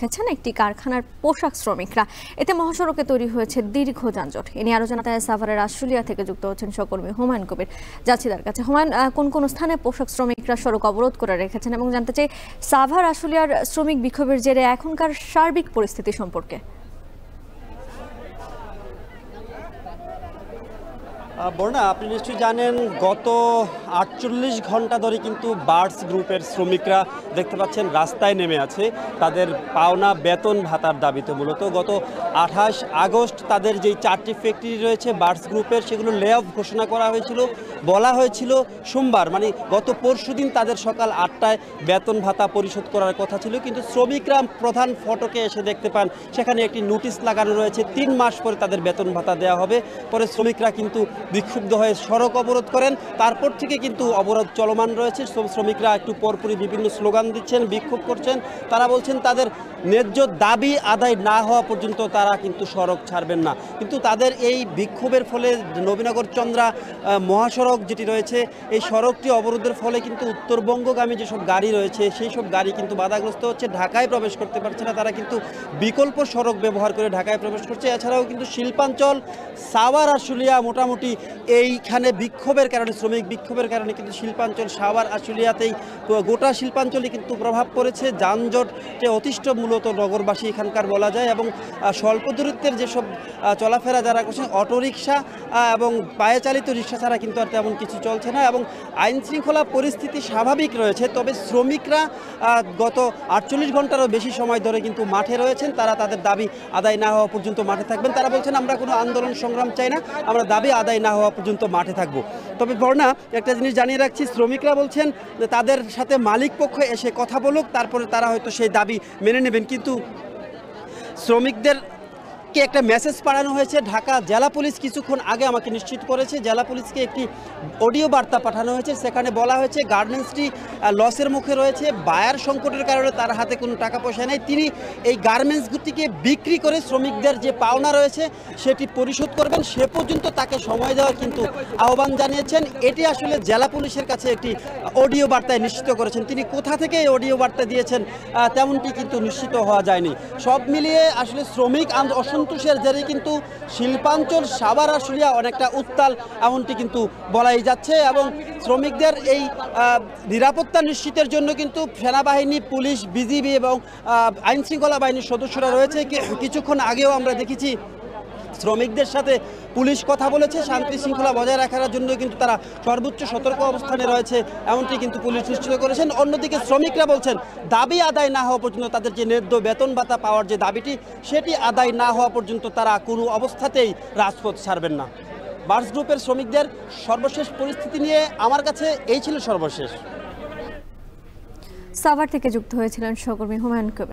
রেখেছেন একটি কারখানার পোশাক শ্রমিকরা। এতে মহাসড়কে তৈরি হয়েছে দীর্ঘ যানজট। এ নিয়ে আরো জানাতে সাভারের আশুলিয়া থেকে যুক্ত হচ্ছেন সহকর্মী হুমায়ুন কবির যাচ্ছিদার কাছে। হুমায়ুন, কোন কোন স্থানে পোশাক শ্রমিকরা সড়ক অবরোধ করে রেখেছেন এবং জানতে চাই সাভার আশুলিয়ার শ্রমিক বিক্ষোভের জেরে এখনকার সার্বিক পরিস্থিতি সম্পর্কে। বর্ণা, আপনি নিশ্চয়ই জানেন গত ৪৮ ঘন্টা ধরে কিন্তু বার্ডস গ্রুপের শ্রমিকরা দেখতে পাচ্ছেন রাস্তায় নেমে আছে তাদের পাওনা বেতন ভাতার দাবিতে। মূলত গত ২৮ আগস্ট তাদের যেই ৪টি ফ্যাক্টরি রয়েছে বার্ডস গ্রুপের, সেগুলো লে অফ ঘোষণা করা হয়েছিল। বলা হয়েছিল সোমবার মানে গত পরশুদিন তাদের সকাল ৮টায় বেতন ভাতা পরিশোধ করার কথা ছিল, কিন্তু শ্রমিকরা প্রধান ফটকে এসে দেখতে পান সেখানে একটি নোটিশ লাগানো রয়েছে ৩ মাস পরে তাদের বেতন ভাতা দেওয়া হবে। পরে শ্রমিকরা কিন্তু বিক্ষুব্ধ হয়ে সড়ক অবরোধ করেন। তারপর থেকে কিন্তু অবরোধ চলমান রয়েছে। শ্রমিকরা একটু পরপরই বিভিন্ন স্লোগান দিচ্ছেন, বিক্ষোভ করছেন। তারা বলছেন তাদের ন্যায্য দাবি আদায় না হওয়া পর্যন্ত তারা কিন্তু সড়ক ছাড়বেন না। কিন্তু তাদের এই বিক্ষোভের ফলে নবীনগর চন্দ্রা মহাসড়ক যেটি রয়েছে, এই সড়কটি অবরোধের ফলে কিন্তু উত্তরবঙ্গগামী যেসব গাড়ি রয়েছে সেই সব গাড়ি কিন্তু বাধাগ্রস্ত হচ্ছে, ঢাকায় প্রবেশ করতে পারছে না। তারা কিন্তু বিকল্প সড়ক ব্যবহার করে ঢাকায় প্রবেশ করছে। এছাড়াও কিন্তু শিল্পাঞ্চল সাভার আশুলিয়া মোটামুটি এইখানে বিক্ষোভের কারণে, শ্রমিক বিক্ষোভের কারণে কিন্তু শিল্পাঞ্চল সাভার আশুলিয়াতেই গোটা শিল্পাঞ্চলে কিন্তু প্রভাব পড়েছে। যানজটে অতিষ্ঠ মূলত নগরবাসী এখানকার বলা যায়। এবং স্বল্প দূরত্বের যেসব চলাফেরা যারা করছেন, অটোরিকশা এবং পায়ে চালিত রিক্সা ছাড়া কিন্তু আর তেমন কিছু চলছে না। এবং আইন শৃঙ্খলা পরিস্থিতি স্বাভাবিক রয়েছে, তবে শ্রমিকরা গত ৪৮ ঘন্টারও বেশি সময় ধরে কিন্তু মাঠে রয়েছেন। তারা তাদের দাবি আদায় না হওয়া পর্যন্ত মাঠে থাকবেন। তারা বলছেন আমরা কোনো আন্দোলন সংগ্রাম চাই না, আমরা দাবি আদায় না হওয়া পর্যন্ত মাঠে থাকব। তবে বর্ণা, একটা জিনিস জানিয়ে রাখছি, শ্রমিকরা বলছেন যে তাদের সাথে মালিক পক্ষ এসে কথা বলুক, তারপরে তারা হয়তো সেই দাবি মেনে নেবেন। কিন্তু শ্রমিকদেরকে একটা মেসেজ পাঠানো হয়েছে। ঢাকা জেলা পুলিশ কিছুক্ষণ আগে আমাকে নিশ্চিত করেছে, জেলা পুলিশকে একটি অডিও বার্তা পাঠানো হয়েছে। সেখানে বলা হয়েছে গার্মেন্টসটি লসের মুখে রয়েছে, বায়ার সংকটের কারণে তার হাতে কোনো টাকা পয়সা নেই। তিনি এই গার্মেন্টসগুটিকে বিক্রি করে শ্রমিকদের যে পাওনা রয়েছে সেটি পরিশোধ করবেন, সে পর্যন্ত তাকে সময় দেওয়ার কিন্তু আহ্বান জানিয়েছেন। এটি আসলে জেলা পুলিশের কাছে একটি অডিও বার্তায় নিশ্চিত করেছেন। তিনি কোথা থেকে এই অডিও বার্তা দিয়েছেন তেমনটি কিন্তু নিশ্চিত হওয়া যায়নি। সব মিলিয়ে আসলে শ্রমিক অসন্তোষের জেরে কিন্তু শিল্পাঞ্চল সাভার আশুলিয়া অনেকটা উত্তাল, এমনটি কিন্তু বলাই যাচ্ছে। এবং শ্রমিকদের এই নিরাপত্তা নিশ্চিতের জন্য কিন্তু সেনাবাহিনী, পুলিশ, বিজিবি এবং আইন শৃঙ্খলা বাহিনীর সদস্যরা রয়েছে। কিছুক্ষণ আগেও আমরা দেখেছি শ্রমিকদের সাথে পুলিশ কথা বলেছে। শান্তি শৃঙ্খলা বজায় রাখার জন্য কিন্তু তারা সর্বোচ্চ সতর্ক অবস্থানে রয়েছে, এমনটি কিন্তু পুলিশ নিশ্চিত করেছেন। অন্যদিকে শ্রমিকরা বলছেন দাবি আদায় না হওয়া পর্যন্ত, তাদের যে ন্যায্য বেতন ভাতা পাওয়ার যে দাবিটি সেটি আদায় না হওয়া পর্যন্ত তারা কোনো অবস্থাতেই রাজপথ ছাড়বেন না। বার্ডস গ্রুপের শ্রমিকদের সর্বশেষ পরিস্থিতি নিয়ে আমার কাছে এই ছিল সর্বশেষ। সাভার থেকে যুক্ত হয়েছিলেন সহকর্মী হুমায়ুন কবির।